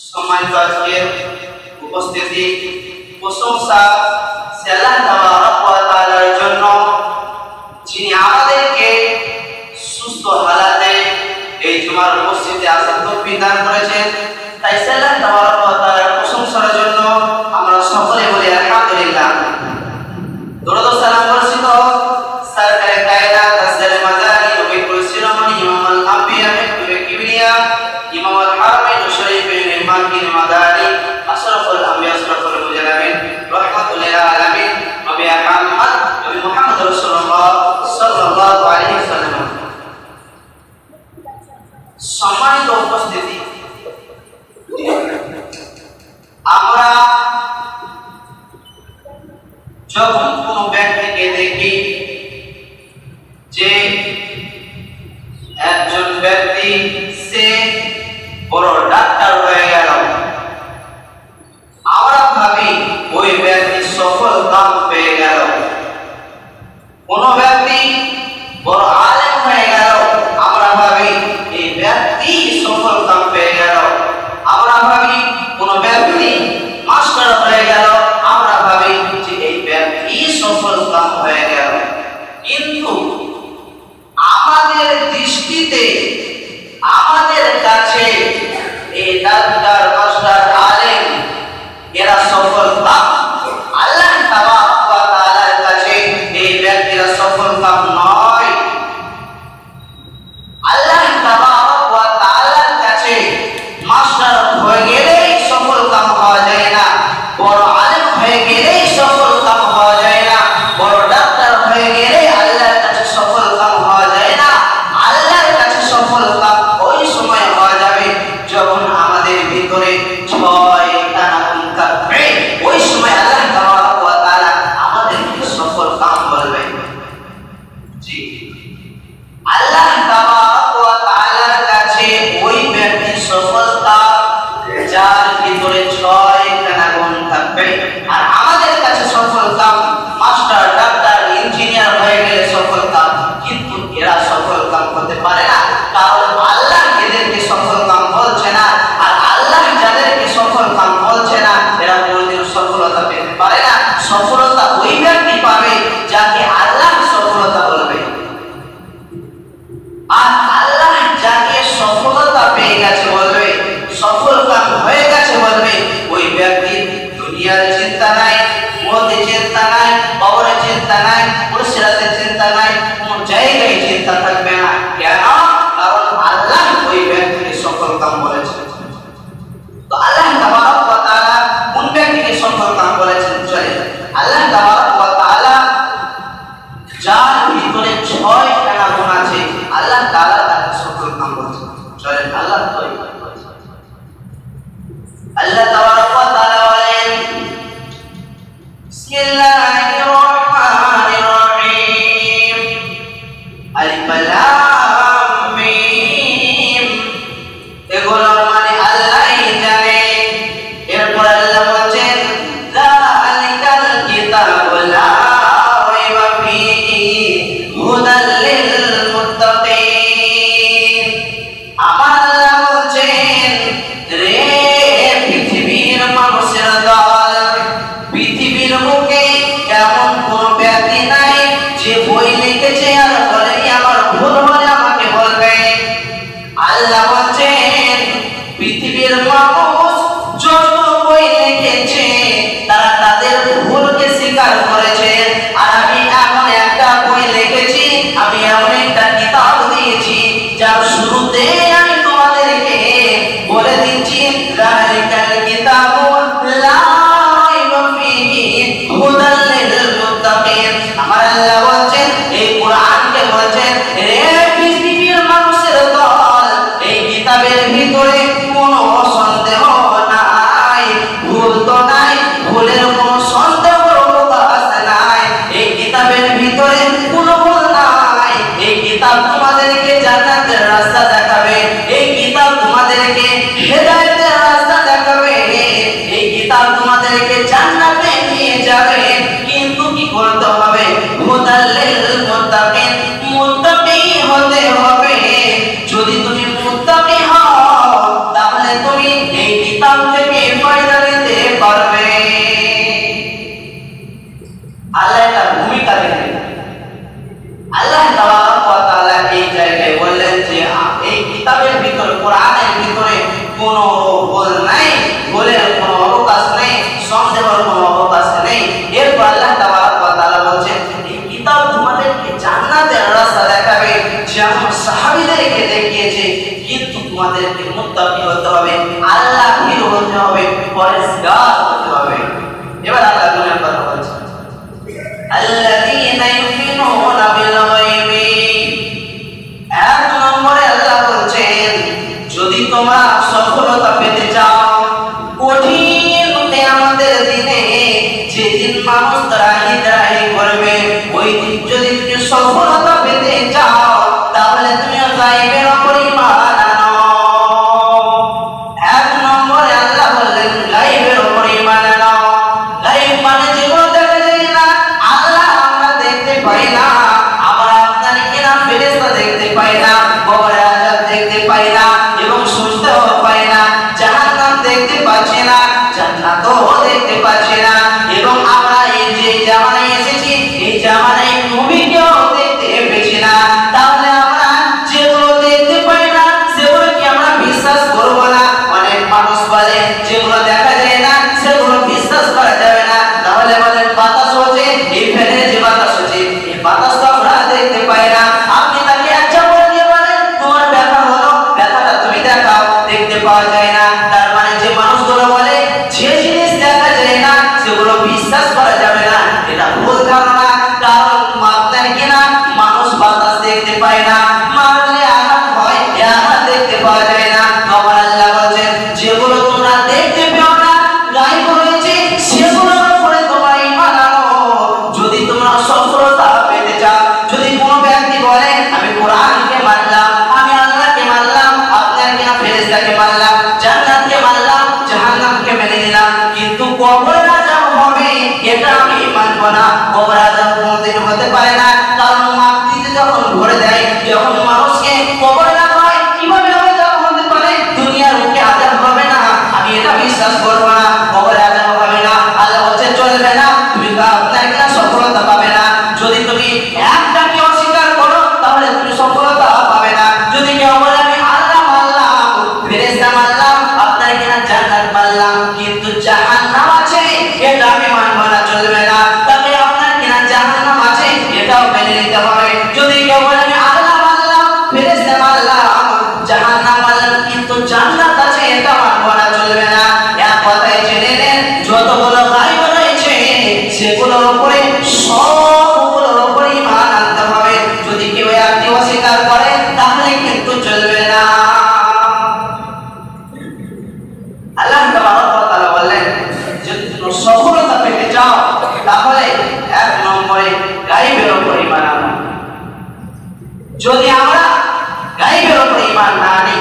সম্মানিত আজকের উপস্থিতি প্রশংসা আল্লাহ তাবারক ওয়া তাআলার জন্য, যিনি আমাদেরকে সুস্থ হালাতে এই জুমার মসজিদে আসার তৌফিক দান করেছেন। তাই আল্লাহ তাবারক ওয়া তাআলার প্রশংসার জন্য আমরা সকলে বলি আলহামদুলিল্লাহ। দরুদ ও সালাম বর্ষিত সরকারে কায়নাত তাজদারে মাজানি নবী শিরোমণি ইমামুল আম্বিয়া মেহবুবে কিবরিয়া ইমামুল হারামাইন শরীফের মেহমানগির মাদানি আশরাফুল আম্বিয়া আশরাফুল মুজালামিন রাহমাতুল লিল আলামিন নবী মুহাম্মদ রাসূলুল্লাহ সাল্লাল্লাহু আলাইহি ওয়াসাল্লাম। সম্মানিত উপস্থিতি, আমরা যখন কোনো ব্যক্তিকে দেখি যে একজন ব্যক্তি সে বড় ডাক্তার হয়ে গেল, আমরা ভাবি ওই ব্যক্তি সফল কাম পেয়ে গেল। কোন ব্যক্তি বড় আলেম হয়ে গেল, আমরা ভাবি এই ব্যক্তি সফল কাম পেয়ে গেল। আমরা ভাবি কোন ব্যক্তি মাস্টার হয়ে গেল, আমরা ভাবি যে এই ব্যক্তি সফল কাম হয়ে গেল। কিন্তু আমাদের দৃষ্টিতে, আমাদের কাছে এই ডাক্তার মাস্টার আলেম এরা সফল কাম, আল্লাহ তাবারক ওয়া তাআলার কাছে এই ব্যক্তিরা সফল কাম নয়। আল্লাহ তাবারক ওয়া তাআলার কাছে মাস্টার হয়ে গেলেই সফল কাম হওয়া যায় না, বড় আলেম হয়ে গেলেই সফল কাম হওয়া যায় না, বড় ডাক্তার হয়ে গেলেই আল্লাহর কাছে সফল কাম হওয়া যায় না। আল্লাহর কাছে সফল কাম ওই সময় হওয়া যাবে যখন আমাদের ভিতরে ছয়টা গুণ থাকবে, ওই সময় আল্লাহ তাবারক ওয়া তাআলা আমাদেরকে সফল কাম বলবেন। জি, আল্লাহ তাবারক ওয়া তাআলার কাছে ওই ব্যক্তি সফল কাম যার ভিতরে ছয়টা গুণ থাকবে। আর আমাদের কাছে সফল কাম মাস্টার, ডাক্তার, ইঞ্জিনিয়ার হয়ে গেলে সফল কাম, কিন্তু এরা সফল কাম করতে পারে না, কারণ আল্লাহ এদেরকে সফল কাম বলছে না। আর আল্লাহ যাদেরকে সফল কাম বলছে না, এরা কোনোদিন সফলতা পেতে পারে না। সফলতা ওই ব্যক্তি পাবে যাকে আল্লাহ সফলতা বলবে। আর আল্লাহ যাকে সফলতা পেয়ে গেছে বলবে, সফল কাম হয়ে গেছে বলবে, ওই ব্যক্তির দুনিয়ার চিন্তা নাই, মৌতের চিন্তা নাই, কবরের চিন্তা নাই, পুরস্কারের চিন্তা নাই, কোন জায়গায় চিন্তা থাকবে না। কেন? কারণ আল্লাহ ওই ব্যক্তিকে সফল কাম বলেছেন। তো আল্লাহ তাবারক ওয়া তাআলা কোন ব্যক্তিকে সফল কাম বলেছেন? চলে আল্লাহ তাবারক ওয়া তাআলা যার ভিতরে 6টা গুণ আছে, আল্লাহ তাআলা তাকে সফল কাম বলেছেন। চলে আল্লাহ তাবারক ওয়া তাআলা বলেন, বিসমিল্লাহির রহমানির রহিম, আলিফ লাম মিম। এগুলোর মানে আল্লাহই জানে। এরপর আল্লাহ বলেন, যালিকাল কিতাবু লা রাইবা ফীহি হুদাল লিল মুত্তাকিন। আমার আল্লাহ বলেন, রে পৃথিবীর মানুষের দল, পৃথিবীর বুকে এমন কোন ব্যক্তি নাই যে বই লিখেছে আর বলে আমার ভুল হলে আমাকে বলবে। আল্লাহ বলেন, পৃথিবীর মানুষ যত বই লিখেছে তারা তাদের ভুলকে স্বীকার করেছে। আর আমি এমন একটা বই লিখেছি, আমি এমন একটা কিতাব দিয়েছি যার শুরুতে আমি তোমাদেরকে বলে দিচ্ছি, যালিকাল কিতাবু লা রাইবা ফীহি হুদাল লিল মুত্তাকিন। আমার আল্লাহ বলেন, এই কোরআনকে বলেন, রে পৃথিবীর মানুষের দল, এই কিতাবের ভিতরে কোনো সন্দেহ নাই, ভুল তো নাই, ভুলের কোনো সন্দেহ অবকাশ নাই। এই কিতাবের ভিতরে কোনো ভুল নাই। এই কিতাব তোমাদেরকে জান্নাতের রাস্তা দেখাবে, এই কিতাব তোমাদেরকে হেদায়েতের রাস্তা ভুল নাই, ভুলের কোনো অবকাশ নেই, সন্দেহের কোনো অবকাশ নেই। এরপর আল্লাহ তাবারক ওয়া তাআলা বলেন, এই কিতাব তোমাদেরকে জান্নাতের রাস্তা দেখাবে, যেমন সাহাবীদেরকে দেখিয়েছে। কিন্তু তোমাদেরকে মুত্তাকি হতে হবে, আল্লাহ ভীরু হতে হবে, পরহেজগার হতে হবে। এবার আল্লাহ দুনিয়ার কথা বলছেন, আল্লাযীনা ইউমিনুনা বিল গায়বি। এক নম্বরে আল্লাহ বলছেন, যদি তোমরা সফলতা পেতে চাও কঠিন কিয়ামতের দিনে, যেদিন মানুষ ত্রাহি ত্রাহি করবে, ওই দিন যদি তুমি সফলতা পেতে চাও, তাহলে তুমি গায়বের উপর ঈমান আনো। এক নম্বরে আল্লাহ বললেন গায়বের উপর ঈমান আনো। গায়ব মানে যেগুলো দেখা যায় না, আল্লাহ আমরা দেখতে পাই না, আমরা আপনার কিনা ফেরেশতা দেখতে পাই না, কবরে আযাব দেখতে পাই না এবং শুনতেও পাই না, জাহান্নাম দেখতে পাচ্ছি না, জান্নাতও দেখতে পাচ্ছি না, এবং আমরা এই যে জামানায় এসেছি, এই জামানায় নবীকেও দেখতে পেয়েছি না। তাহলে আমরা যেগুলো দেখতে পাই না সেগুলো কি আমরা বিশ্বাস করব না? অনেক মানুষ বলে যেগুলো দেখা যায় না সেগুলো বিশ্বাস করা যাবে না। তাহলে বলেন বাতাস হচ্ছে, এই ফ্যানের যে বাতাস হচ্ছে, এই বাতাস তো আমরা দেখতে পাই না। আপনি তাকে আচ্ছা বলে দিয়ে বলেন তোমার ব্যথা হলো, ব্যথাটা তুমি দেখাও, দেখতে পাওয়া যায় না। তার মানে যে মানুষগুলো বলে যে জিনিস দেখা যায় না সেগুলো বিশ্বাস করা যাবে না, এটা ভুল ধারণা। কারণ আপনার কিনা মানুষ বাতাস দেখতে পায় না, মারলে আঘাত হয়, আঘাত দেখতে পাওয়া যায় না। আমার আল্লাহ বলেন যেগুলো তোমরা দেখতে পাও না, গায়ব রয়েছে, সেগুলোর উপরে তোমরা ঈমান আনো। যদি তোমরা সফলতা পেতে চাও, যদি কোনো ব্যক্তি বলে আমি কোরআনকে মানলাম, আমি আল্লাহকে মানলাম, আপনার কিনা ফেরেশতাকে মানলাম, জান্নাতকে মানলাম, জাহান্নামকে মেনে নিলাম, কিন্তু কবরে আযাব হবে এটা আমি মানব না, কবরে আযাব কোনোদিন হতে পারে না। কারণ মাটিতে যখন ভরে দেয়, যখন মানুষকে কবরে রাখা হয়, কিভাবে আযাব হতে পারে? দুনিয়ার বুকে আযাব হবে না, আমি এটা বিশ্বাস করব না, কবরে আযাব হবে না। আল্লাহ বলছে চলবে না, তুমি আপনার কিনা সফলতা পাবে না। যদি তুমি একটাকে অস্বীকার করো তাহলে তুমি সফলতা পাবে না। যদি কেউ বলে আমি আল্লাহ মানলাম, ফেরেশতা মানলাম, আপনার কিনা জান্নাত মানলাম, কিন্তু জাহান্নাম আছে এটা আমি মানব না, চলবে না। তবে আপনার কিনা জাহান্নাম আছে এটাও মেনে নিতে হবে। যদি কেউ বলে আমি আল্লাহ মানলাম, ফেরেশতা মানলাম, জাহান্নাম মানলাম, কিন্তু জান্নাত আছে এটা মানব না, চলবে না। এক কথায় জেনে নেন যতগুলো গায়ব রয়েছে সেগুলোর উপরে সবগুলোর উপরে ঈমান আনতে হবে। যদি কেউ একটি অস্বীকার করে তাহলে কিন্তু চলবে না। আল্লাহ তাবারক ওয়া তাআলা বললেন যদি তুমি সফলতা পেতে চাও তাহলে এক নম্বরে গায়বের উপর ঈমান আনো। যদি আমরা গায়বের উপর ঈমান না আনি,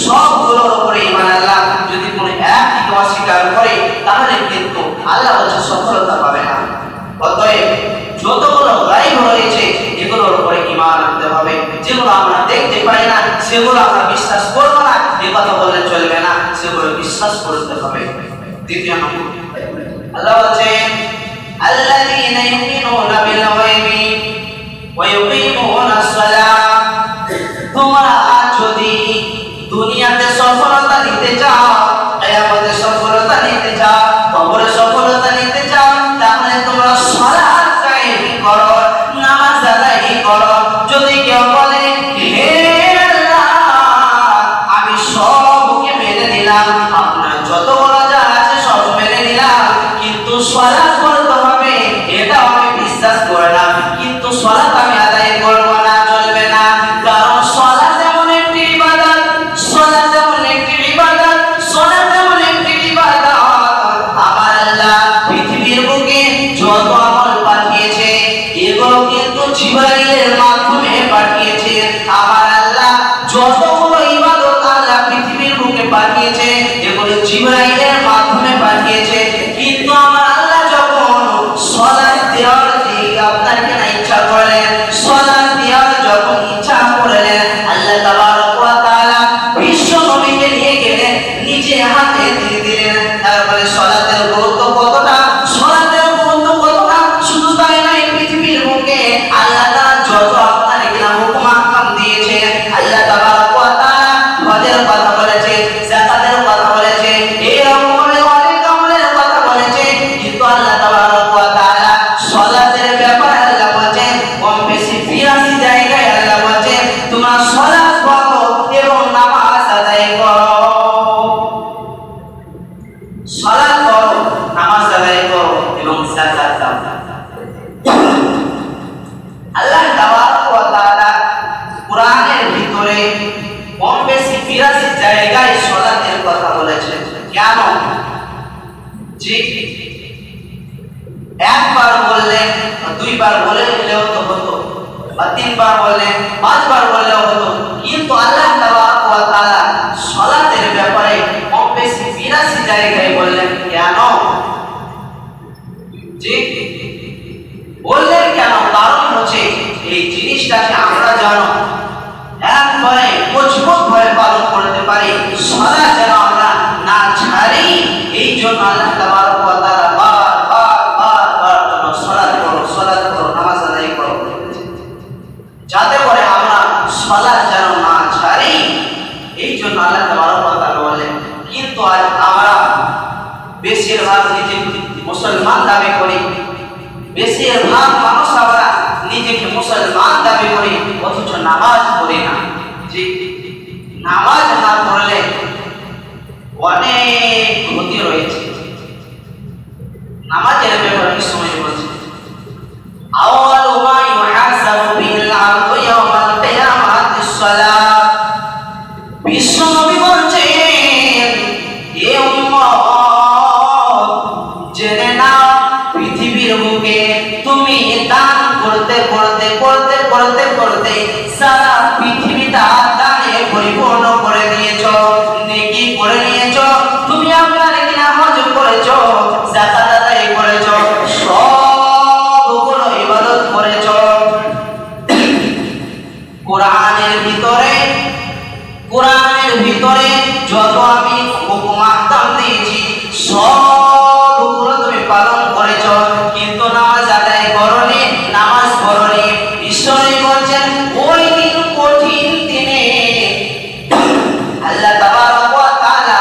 সবগুলোর উপরে ঈমান আনলাম, যদি কোনো একটিকে অস্বীকার করে তাহলে কিন্তু আল্লাহ বলছে সফলতা পাবে না। অতএব যতগুলো গায়ব রয়েছে এগুলোর উপরে ঈমান আনতে হবে। যেগুলো আমরা দেখতে পাই না সেগুলো আমরা বিশ্বাস করব না, এই কথা বললে চলবে না, সেগুলো বিশ্বাস করতে হবে। দ্বিতীয় নম্বর আল্লাহ বলেন আল্লাযীনা ইউমিনুনা বিল গায়বি ওয়া ইউকিমুনাস সালাহ। তোমরা যদি দুনিয়াতে সফলতা নিতে চাও, কিয়ামতে সফলতা নিতে চাও, কবরে সফলতা নিতে চাও, তাহলে তোমরা সালাত কায়েম করো, নামাজ আদায় করো। যদি কেউ বলে হে আল্লাহ আমি সবকে মেনে নিলাম, আপনার যত বড় যা আছে সব মেনে নিলাম, কিন্তু সালাত করতে হবে এটা আমি বিশ্বাস করি না, কিন্তু সালাত আমি আদায় করব না, চলবে না। কারণ সালাত এমন একটি ইবাদত, সালাত এমন একটি ইবাদত, সালাত এমন একটি ইবাদত, আমার আল্লাহ পৃথিবীর বুকে যত আমল পাঠিয়েছে এগুলো কিন্তু জিবরাইলের মাধ্যমে পাঠিয়েছে। আমার আল্লাহ যতগুলো ইবাদত আল্লাহ পৃথিবীর বুকে পাঠিয়েছে এগুলো জিবরাইলের মাধ্যমে পাঠিয়েছে। কিন্তু আমার আল্লাহ যখন সালাত দেওয়ার দিকে আপনার কেন ইচ্ছা করলেন, সালাত করো, নামাজ আদায় করো এবং যাকাত দাও। আল্লাহ তাবারক ওয়া তাআলা কোরআনের ভিতরে কম বেশি ৮২ জায়গায় সালাতের কথা বলেছেন। কেন? যে একবার বললেন, দুইবার বলে নিলেও তো হতো, বা তিনবার বললেন, পাঁচবার বললেও হতো, কিন্তু আল্লাহ তাবারক ওয়া তাআলা সালাতের ব্যাপারে কম বেশি ৮২ জায়গায় বললেন। কেন? যে বললেন কেন? কারণ হচ্ছে এই জিনিসটাকে আমরা জানো একবারে মজবুত ভাবে পালন করতে পারি, সালাত যেন আমরা না ছাড়ি। এই জন্য আল্লাহ তাবারক ওয়া তাআলা বার সালাত করো, সালাত করো, নামাজ আদায় করো, যাতে করে আমরা সালাত যেন না ছাড়ি। এই জন্য আল্লাহ তাবারক ওয়া তাআলা বলেন। কিন্তু আজ আমরা বেশিরভাগ নিজে মুসলমান দাবি করি, বেশিরভাগ মানুষ আমরা নিজেকে মুসলমান দাবি করি, অথচ নামাজ পড়ি না। যে নামাজ না পড়লে অনেক ক্ষতি রয়েছে। নামাজের ব্যাপারে কি সময় বলছে, আওয়ালু মা ইউহাসাবু বিল আবদু ইয়াওমাল কিয়ামাতি সালাত। বিশ্বনবী বলছেন, এ উম্মত জেনে নাও, পৃথিবীর বুকে তুমি দান করতে করতে করতে করতে করতে সারা পৃথিবীটা দানে পরিপূর্ণ করে দিয়েছো, নেকি করে নিয়েছো। তুমি আপনার কি নামাজ করেছো, যাকাত আদায় করেছো, সবগুলো ইবাদত করেছো। কোরআনের ভিতরে যত আমি হুকুম আহকাম দিয়েছি সবগুলো তুমি পালন করেছো, কিন্তু নামাজ আদায় করোনি, নামাজ পড়োনি। ঈশ্বরই বলছেন, ওই দিন কঠিন দিনে আল্লাহ তাবারক ওয়া তাআলা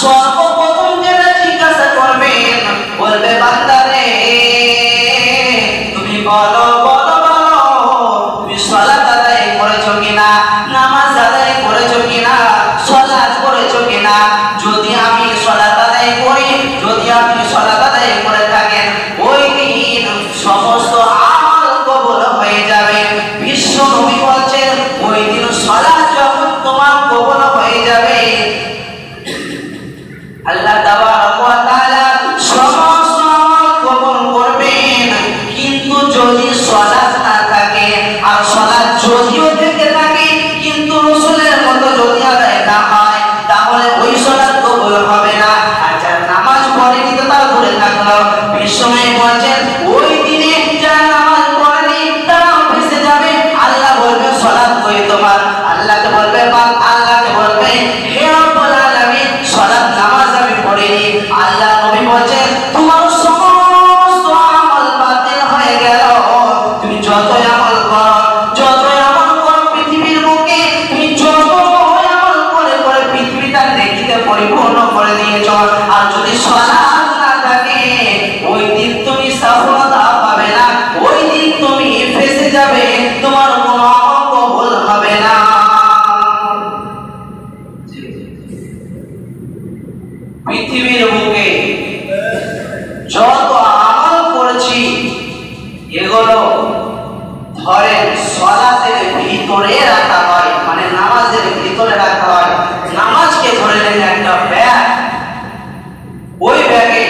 সর্বপ্রথম যেটা জিজ্ঞাসা করবেন, বলবে বান্দা রে তুমি বলো বলো বলো তুমি সালাত আদায় করেছো কিনা, নামাজ আদায় করেছো কিনা, সালাত করেছো কিনা। যদি আমি সালাত আদায় করি, যদি আপনি সালাত আদায় করে থাকেন, ওই দিন সমস্ত আমল কবুল হয়ে যাবে। বিশ্ব নবী বলছেন, ওই দিন সালাত যখন তোমার কবুল হয়ে যাবে, আল্লাহ তাবারক ওয়া তাআলা সমস্ত আমল কবুল করবেন। কিন্তু যদি সালাত না থাকে, আর সালাত যদিও থেকে থাকে কিন্তু রাসূলের মতো যদি আদায় না হয়, তাহলে ওই সালাত কবুল হবে না। আর যারা নামাজ পড়েনি তো তারা দূরে থাকলো। বিশ্বনবী বলছেন, ওই দিনে যারা নামাজ পড়েনি তারা অফিসে যাবে, আল্লাহ বলবে সালাত কই তোমার। আল্লাহকে বলবে হে রব্বুল আলামিন, সালাত নামাজ আমি পড়িনি। আল্লাহ নবী বলছেন, তোমার সমস্ত আমল বাতিল হয়ে গেল। তুমি যতই আমল করো পৃথিবীর বুকে, তুমি যত আমল করে করে পৃথিবীটা দেখিতে পরিপূর্ণ করে দিয়েছ, আর যদি সালাত না থাকে, ওই দিন তুমি সফলতা পাবে না, ওই দিন তুমি ফেঁসে যাবে, তোমার কোনো আমল কবুল হবে না। পৃথিবীর বুকে যত আমল করেছি এগুলো ধরে সালাতের ভিতরে রাখা হয়, মানে নামাজের ভিতরে রাখা হয়। নামাজকে ধরে নেন একটা ব্যাগ, ওই ব্যাগে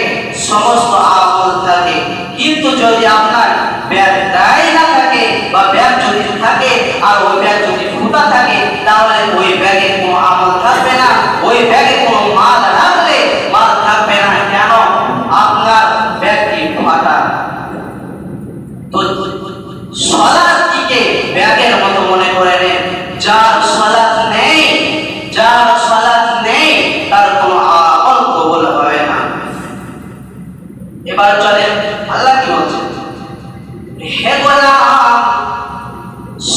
সমস্ত আমল থাকে। কিন্তু যদি আপনার ব্যাগটাই না থাকে, বা ব্যাগ যদি থাকে আর ওই ব্যাগ যদি ফুটা থাকে, তাহলে ওই ব্যাগে কোনো আমল থাকবে না, ওই ব্যাগে কোনো মাল রাখলে মাল থাকবে না। কেন? আপনার ব্যাগটি ফাটা। তো সালাতকে ব্যাগের মতো মনে করে নেন। যার সালাত নেই তার কোনো আমল কবুল হবে না। এবার চলেন আল্লাহ কি বলছেন, হে গোলাম,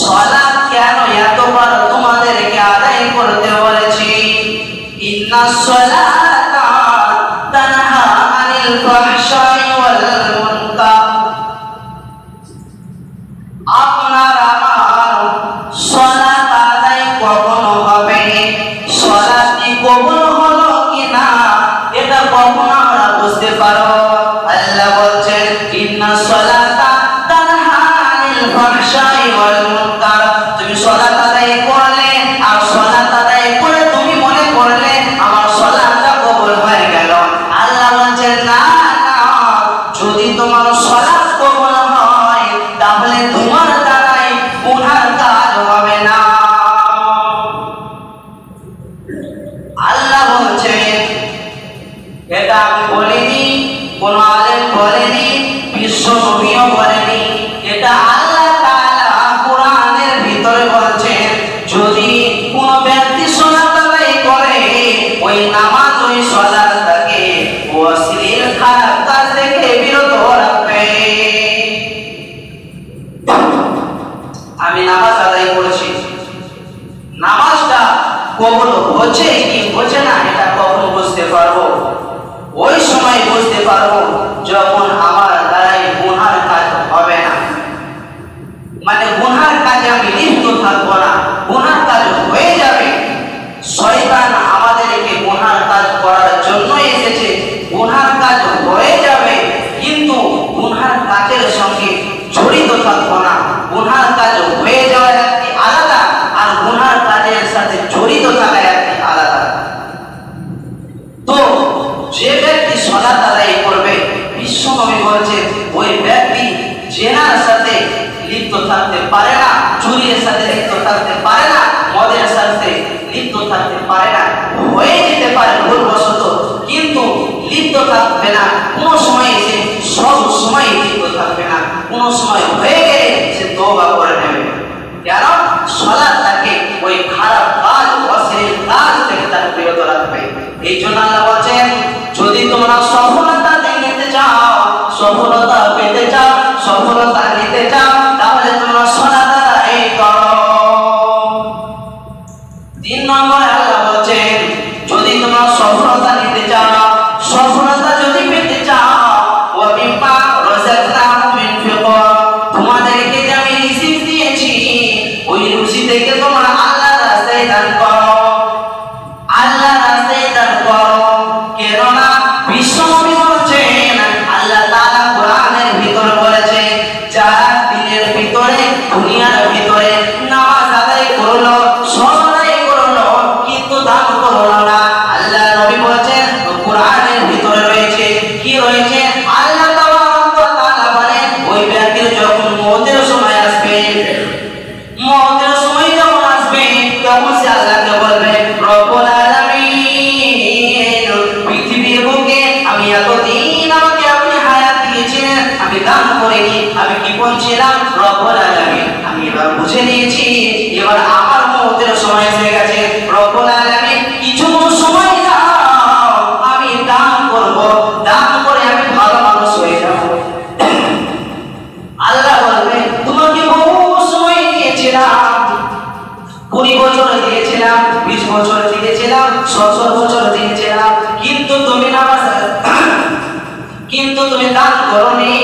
সালাত কেন এতবার তোমাদেরকে আদায় করতে বলেছি? ইন্নাস সালাতা তানহা আনিল ফাহশাই ওয়াল মুনকার। আপনার আমার সালাত আদায় কখনো হবে, সালাত কি কবুল হলো কিনা এটা কখনো এটা আমি বলিনি, কোন আলেম বলেনি, বিশ্ব নবীও বলেনি, এটা আল্লাহ তাআলা কোরআনের ভিতরে বলেছেন। যদি কোন ব্যক্তি সালাত আদায় করে, ওই নামাজ ওই সালাত তাকে অশ্লীল খারাপ কাজ থেকে বিরত রাখবে। আমি নামাজ আদায় করেছি, নামাজটা কবুল হচ্ছে কি হচ্ছে না এটা কখন বুঝতে পারবো? ওই সময় বুঝতে পারবো যখন আমার দ্বারাই গুনার কাজ হবে না, মানে গুনার কাজে আমি লিপ্ত থাকবো না, গুনার কাজ হয়ে যাবে। শয়তান আমাদেরকে গুনার কাজ করার জন্য এসেছে, গুনার কাজ হয়ে যাবে, কিন্তু গুনার কাজের সঙ্গে জড়িত থাকবো না। গুনার কাজ হয়ে যাওয়া একটি আলাদা, আর গুনার কাজের সাথে জড়িত থাকা একটি আলাদা। তো যে ব্যক্তি সালাত আদায় করবে, বিশ্বনবী বলেছেন ওই ব্যক্তি জেনার সাথে লিপ্ত থাকতে পারে না, চুরির সাথে লিপ্ত থাকতে পারে না, মদের সাথে লিপ্ত থাকতে পারে না। হয়ে যেতে পারে ভুলবশত, কিন্তু লিপ্ত থাকবে না কোনো সময়, সে সব সময় লিপ্ত থাকবে না। কোনো সময় হয়ে গেলে সে তওবা করে নেবে, কেন সালাত তাকে ওই খারাপ কাজ, অশ্লীল কাজ থেকে তাকে বিরত রাখবে। এই জন্য আল্লাহ বলেন, যদি তোমরা সফলতা নিতে চাও, সফলতা পেতে চাও, সফলতা নিতে চাও, তাহলে তোমরা সালাত আদায় করো। 3 নম্বরে আল্লাহ বলেন, যদি তোমরা সফলতা নিতে চাও, সফলতা যদি পেতে চাও, ওয়া বিমা রাযাকনাহুম ইনফিকু, তোমাদেরকে যে আমি রিজিক দিয়েছি, ওই রুজি থেকে তোমরা আল্লাহর রাস্তায় দান করো, আল্লাহর রাস্তায় দান করো। কেননা বিশ্বনবী বলেছেন, আল্লাহ তাআলা কোরআনের ভিতরে বলেছে, যারা দিনের ভিতরে, দুনিয়ার ভিতরে নামাজ আদায় করলো, সব আদায় করলো, কিন্তু দান করলো না, আল্লাহ নবী বলেছেন কোরআনের ভিতরে রয়েছে, কি রয়েছে? আল্লাহ তাআলা বলেন, ওই ব্যক্তির যখন মওতের সময় আসবে, মওতের সময় যখন আসবে, তখন সে আল্লাহকে বলবে, রব্বুল আলামিন, পৃথিবীর বুকে আমি এতদিন আমাকে আপনি হায়াত দিয়েছিলেন, আমি দান করিনি, আমি কি বলছিলাম? রব্বুল আলামিন, আমি এবার বুঝে নিয়েছি, এবার আমার মওতের সময় এসে গেছে, রব্বুল আলামিন কিছু সময় দাও, আমি দান করব, দান করে আমি ভালো মানুষ হয়ে যাব। আল্লাহ বলবে, তোমাকে বহু সময় দিয়েছিলাম, 20 বছর দিয়েছিলাম, 20 বছর দিয়েছিলাম, 70 বছর দিয়েছিলাম, কিন্তু তুমি নামাজ, কিন্তু তুমি দান করোনি,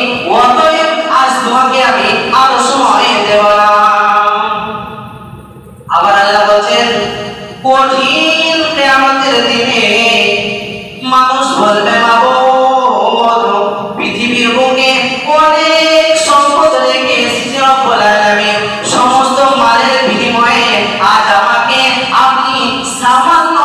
অতএব আজ তোমাকে আমি আরো সময় দেব না। আবার আল্লাহ বলেন, কঠিন কিয়ামতের দিনে মানুষ বলবে, মাবুদ, পৃথিবীর বুকে অনেক সম্পদ রেখে এসেছি রব্বুল আলামিন, সমস্ত মালের বিনিময়ে আজ আমাকে আপনি সামান্য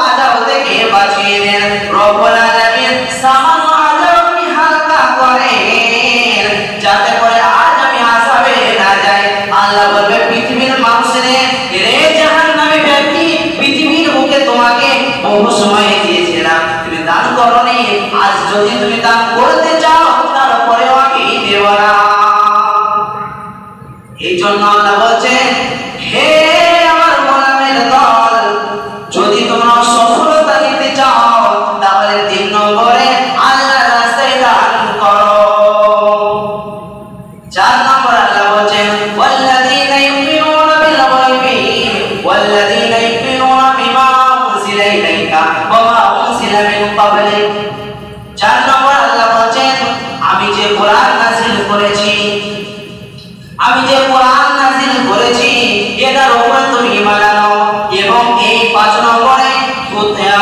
আযাব থেকে বাঁচিয়ে দেন। রব্বুল আলামিন সামান্য আযাব আপনি হালকা করেন, যাতে করে আজ আমি আযাবে না যাই। আল্লাহ বলবে, পৃথিবীর মানুষের, রে জাহান্নামী ব্যক্তি, পৃথিবীর বুকে তোমাকে বহু সময় দিয়েছিলাম, তুমি দান করোনি, আজ যদি তুমি দান করতে চাও, তারপরেও আমি দেব না। এই জন্য আল্লাহ বলছেন, হে আমার গোলামের দল, যদি তোমরা সফলতা নিতে চাও, তাহলে 3 নম্বরে আল্লাহর রাস্তায় দান করো। 4 নম্বর আল্লাহ বলছেন, ওয়াল্লাযীনা ইউমিনুনা বিল গায়বি ওয়াল্লাযীনা ইউমিনুনা বিমা উনজিলা ইলাইকা ওয়া মা উনজিলা মিন ক্বাবলিক। 4 নম্বর আল্লাহ বলছেন, আমি যে কোরআন নাযিল করেছি, আমি যে কোরআন নাযিল করেছি, এটার উপর তুমি ঈমান আনো। এবং এই 5 নম্বরে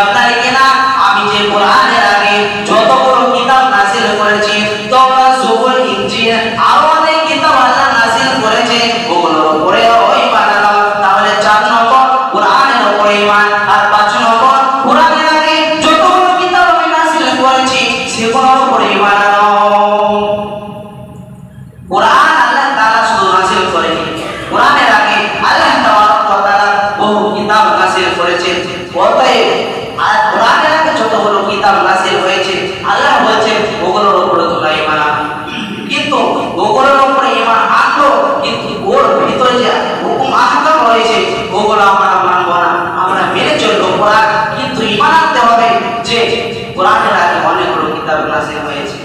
আপনার কিনা, আমি যে কোরআনের আগে যতগুলো কিতাব নাযিল করেছি, তওরাত, জবুর, ইনজিল, আরো অনেক কিতাব আল্লাহ নাযিল করেছে, ওগুলোর উপরে ঈমান আনো। তাহলে 4 নম্বর কোরআনের উপর ঈমান, আর 5 নম্বর কোরআনের আগে যতগুলো কিতাব আমি নাযিল করেছি, সেগুলোর উপর ঈমান আনো। কোরআন রয়েছে, আল্লাহ বলছেন ওগুলোর উপরে তোমরা ঈমান আনো। কিন্তু ওগুলোর উপরে ঈমান আনলো, কিন্তু ওর ভিতরে যে হুকুম আহকাম রয়েছে ওগুলো আমরা মানব না, আমরা মেনে চলবো কোরআন। কিন্তু ঈমান আনতে হবে যে কোরআনের আগে অনেকগুলো কিতাব নাযিল হয়েছে।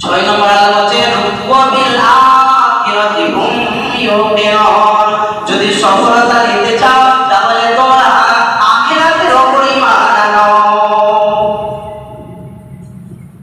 6 নম্বর আল্লাহ বলছেন ওয়া বিল আখিরাতি হুম ইউকিনুন, যদি সফলতা নিতে চাও তাহলে তোমরা আখিরাতের উপর ঈমান আনো।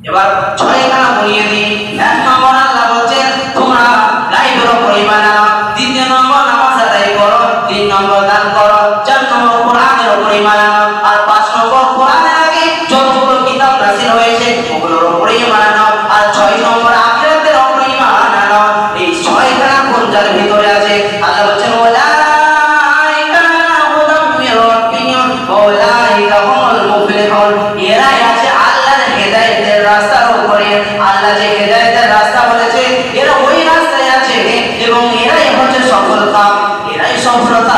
এবার 6 খানা বলিয়ে দিই। 1 নম্বর আল্লাহ বলছেন তোমরা গায়বের উপর ঈমান আনো, 2 নম্বর নামাজ আদায় করো, 3 নম্বর দান করো, 4 নম্বর কোরআনের উপর ঈমান আনো, আর 5 নম্বর কোরআনের আগে যতগুলো কিতাব নাযিল হয়েছে ওগুলোর উপর ঈমান আনো, আর 6 নম্বর আখিরাতের উপর ঈমান আনো। এই 6 খানা গুণ যার ভিতরে আছে আল্লাহ বলছেন ওয়ালাইকা হুদাম মির রাব্বিহিম ওয়ালাইকা হুমুল মুফলিহুন, এরাই আছে আল্লাহর হেদায়েতের রাস্তার উপরে। আল্লাহ যে হেদায়েতের রাস্তা বলেছে এরা ওই রাস্তায় আছে এবং এরাই হচ্ছে সফলতা, এরাই সফলতা